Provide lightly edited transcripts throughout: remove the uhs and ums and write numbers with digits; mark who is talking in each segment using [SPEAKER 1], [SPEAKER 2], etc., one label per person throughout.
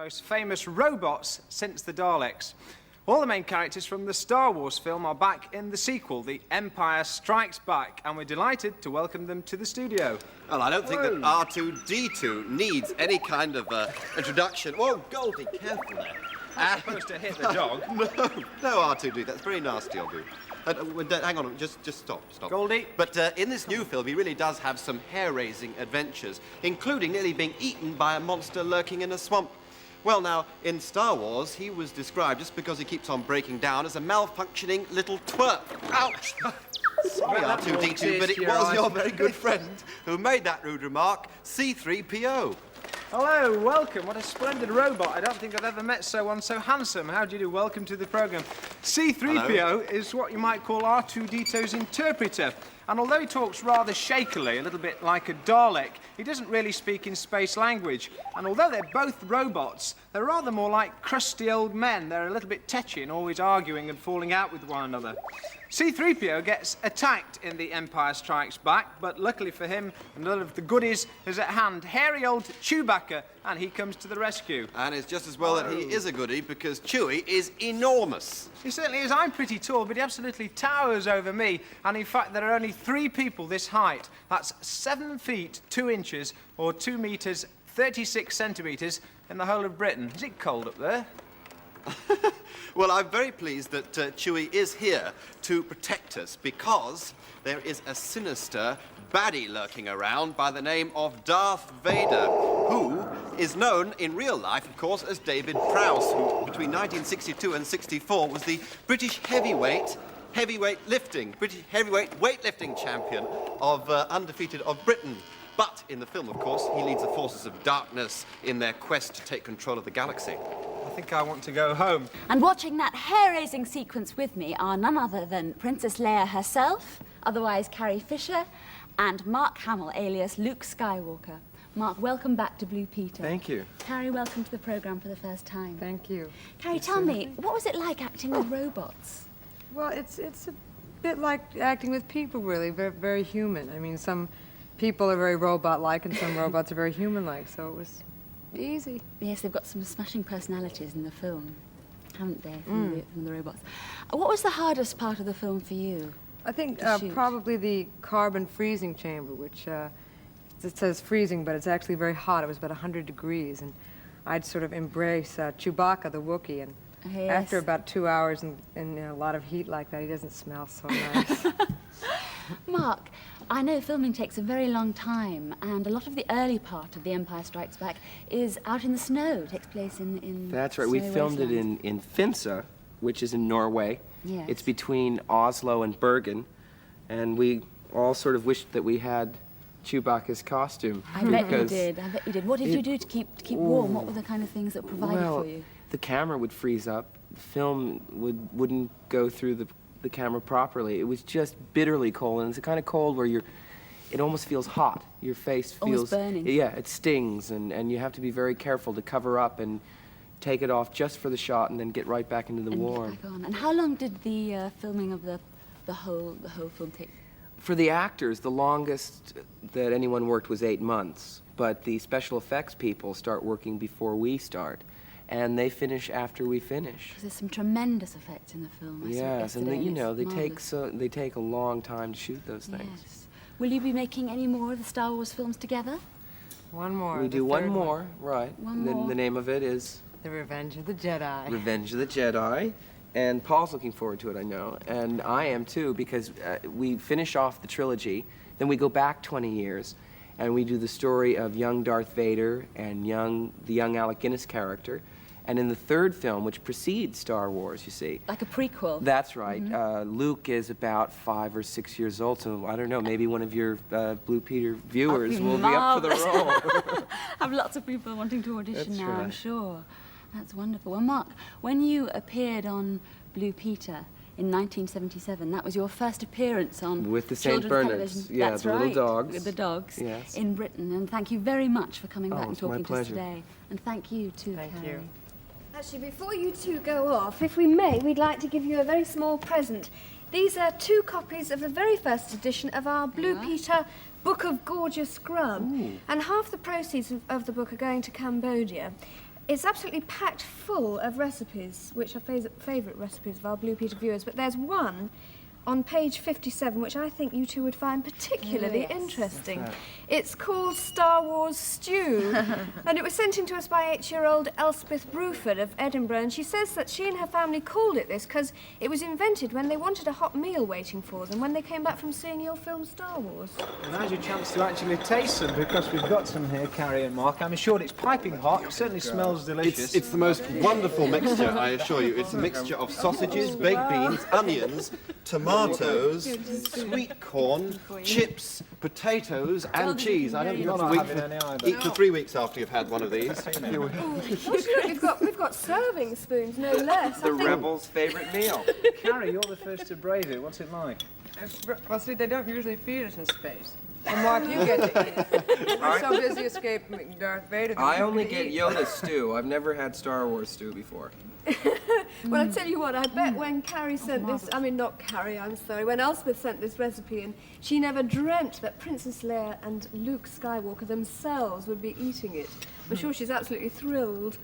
[SPEAKER 1] most famous robots since the Daleks. All the main characters from the Star Wars film are back in the sequel, The Empire Strikes Back, and we're delighted to welcome them to the studio.
[SPEAKER 2] Well, I don't think that R2-D2 needs any kind of introduction. Whoa, Goldie, careful there.
[SPEAKER 1] I'm supposed to hit the dog.
[SPEAKER 2] No, R2-D2, that's very nasty of you. Hang on, just stop.
[SPEAKER 1] Goldie?
[SPEAKER 2] But in this new film, he really does have some hair-raising adventures, including nearly being eaten by a monster lurking in a swamp. Well, now, in Star Wars, he was described, just because he keeps on breaking down, as a malfunctioning little twerp. Ouch! Sorry, R2-D2, but it was your very good friend who made that rude remark, C-3PO.
[SPEAKER 1] Hello, welcome. What a splendid robot. I don't think I've ever met someone so handsome. How do you do? Welcome to the programme. C-3PO is what you might call R2-D2's interpreter. And although he talks rather shakily, a little bit like a Dalek, he doesn't really speak in space language. And although they're both robots, they're rather more like crusty old men. They're a little bit tetchy and always arguing and falling out with one another. C-3PO gets attacked in The Empire Strikes Back, but luckily for him, another of the goodies is at hand. Hairy old Chewbacca, and he comes to the rescue.
[SPEAKER 2] And it's just as well that he is a goodie, because Chewie is enormous.
[SPEAKER 1] He certainly is. I'm pretty tall, but he absolutely towers over me. And in fact, there are only 3 people this height. That's 7 feet, 2 inches, or 2 metres, 36 centimetres in the whole of Britain. Is it cold up there?
[SPEAKER 2] Well, I'm very pleased that Chewie is here to protect us, because there is a sinister baddie lurking around by the name of Darth Vader, who is known in real life, of course, as David Prowse, who between 1962 and 64 was the British British heavyweight weightlifting champion of undefeated of Britain. But in the film, of course, he leads the forces of darkness in their quest to take control of the galaxy.
[SPEAKER 1] I think I want to go home.
[SPEAKER 3] And watching that hair-raising sequence with me are none other than Princess Leia herself, otherwise Carrie Fisher, and Mark Hamill, alias Luke Skywalker. Mark, welcome back to Blue Peter.
[SPEAKER 1] Thank you.
[SPEAKER 3] Carrie, welcome to the programme for the first time.
[SPEAKER 4] Thank you.
[SPEAKER 3] Carrie, tell me, what was it like acting with robots?
[SPEAKER 4] Well, it's a bit like acting with people, really, very, very human. I mean, some people are very robot-like and some robots are very human-like, so it was easy.
[SPEAKER 3] Yes, they've got some smashing personalities in the film, haven't they, from the robots. What was the hardest part of the film for you?
[SPEAKER 4] I think probably the carbon freezing chamber, which it says freezing, but it's actually very hot. It was about 100 degrees, and I'd sort of embrace Chewbacca, the Wookiee, and after about 2 hours in a lot of heat like that, he doesn't smell so nice.
[SPEAKER 3] Mark, I know filming takes a very long time, and a lot of the early part of The Empire Strikes Back is out in the snow. It takes place in
[SPEAKER 5] That's right. We filmed it in Finse, which is in Norway.
[SPEAKER 3] Yes.
[SPEAKER 5] It's between Oslo and Bergen, and we all sort of wished that we had Chewbacca's costume.
[SPEAKER 3] I bet you did. I bet you did. What did you do to keep warm? What were the kind of things that provided for you?
[SPEAKER 5] The camera would freeze up. The film wouldn't go through the camera properly. It was just bitterly cold, and it's the kind of cold where it almost feels hot. Your face feels
[SPEAKER 3] almost burning.
[SPEAKER 5] Yeah, it stings, and you have to be very careful to cover up and take it off just for the shot, and then get right back into the warm.
[SPEAKER 3] Get back on. And how long did the filming of the whole film take?
[SPEAKER 5] For the actors, the longest that anyone worked was 8 months, but the special effects people start working before we start, and they finish after we finish.
[SPEAKER 3] Because there's some tremendous effects in the film.
[SPEAKER 5] Yes, and they take a long time to shoot those things.
[SPEAKER 3] Yes. Will you be making any more of the Star Wars films together?
[SPEAKER 4] One more.
[SPEAKER 5] We do one more, right.
[SPEAKER 3] One more.
[SPEAKER 5] The name of it is
[SPEAKER 4] The Revenge of the Jedi.
[SPEAKER 5] Revenge of the Jedi. And Paul's looking forward to it, I know. And I am too, because we finish off the trilogy, then we go back 20 years, and we do the story of young Darth Vader and the young Alec Guinness character. And in the 3rd film, which precedes Star Wars, you see.
[SPEAKER 3] Like a prequel.
[SPEAKER 5] That's right. Luke is about 5 or 6 years old, so I don't know, maybe one of your Blue Peter viewers will be up for the role.
[SPEAKER 3] I have lots of people wanting to audition now,
[SPEAKER 5] right.
[SPEAKER 3] I'm sure. That's wonderful. Well, Mark, when you appeared on Blue Peter in 1977, that was your first appearance on
[SPEAKER 5] with the St. Bernards,
[SPEAKER 3] yeah, that's
[SPEAKER 5] the
[SPEAKER 3] right.
[SPEAKER 5] little dogs.
[SPEAKER 3] With the dogs,
[SPEAKER 5] yes.
[SPEAKER 3] In Britain. And thank you very much for coming back and talking
[SPEAKER 5] to
[SPEAKER 3] us today. And thank you too,
[SPEAKER 4] Thank
[SPEAKER 3] Carrie.
[SPEAKER 4] you.
[SPEAKER 6] Actually, before you two go off, if we may, we'd like to give you a very small present. These are 2 copies of the very first edition of our Blue Peter Book of Gorgeous Scrub. And half the proceeds of the book are going to Cambodia. It's absolutely packed full of recipes, which are favourite recipes of our Blue Peter viewers, but there's one on page 57, which I think you two would find particularly interesting. It's called Star Wars Stew, and it was sent in to us by 8-year-old Elspeth Bruford of Edinburgh, and she says that she and her family called it this because it was invented when they wanted a hot meal waiting for them when they came back from seeing your film Star Wars.
[SPEAKER 1] And now's your chance to actually taste some, because we've got some here, Carrie and Mark. I'm assured it's piping hot. It certainly smells delicious.
[SPEAKER 2] It's the most wonderful mixture, I assure you. It's a mixture of sausages, baked beans, onions, tomatoes, sweet corn, chips, potatoes, and cheese. I don't think
[SPEAKER 1] You're
[SPEAKER 2] it's
[SPEAKER 1] not
[SPEAKER 2] weak
[SPEAKER 1] having any either.
[SPEAKER 2] eat for 3 weeks after you've had one of these. Here we
[SPEAKER 6] Look, we've got serving spoons, no less.
[SPEAKER 5] The rebels' favorite meal.
[SPEAKER 1] Carrie, you're the first to brave it. What's it like?
[SPEAKER 4] Well, see, they don't usually feed us in space. And Mark, you get to eat. We're so busy escaping Darth Vader.
[SPEAKER 5] I only get Yoda stew. I've never had Star Wars stew before.
[SPEAKER 6] Well, I tell you what, I bet when Carrie sent this, I mean, not Carrie, I'm sorry, when Elspeth sent this recipe in, she never dreamt that Princess Leia and Luke Skywalker themselves would be eating it. I'm sure she's absolutely thrilled.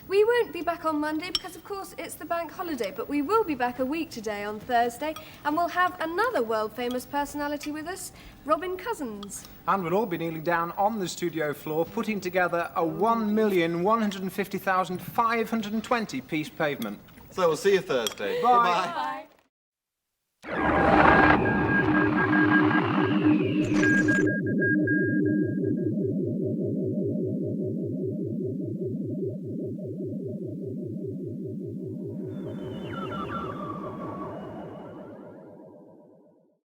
[SPEAKER 6] We won't be back on Monday because, of course, it's the bank holiday, but we will be back a week today on Thursday, and we'll have another world-famous personality with us, Robin Cousins.
[SPEAKER 1] And we'll all be kneeling down on the studio floor, putting together a 1,150,520 piece pavement.
[SPEAKER 2] So we'll see you Thursday.
[SPEAKER 1] Bye.
[SPEAKER 6] Bye.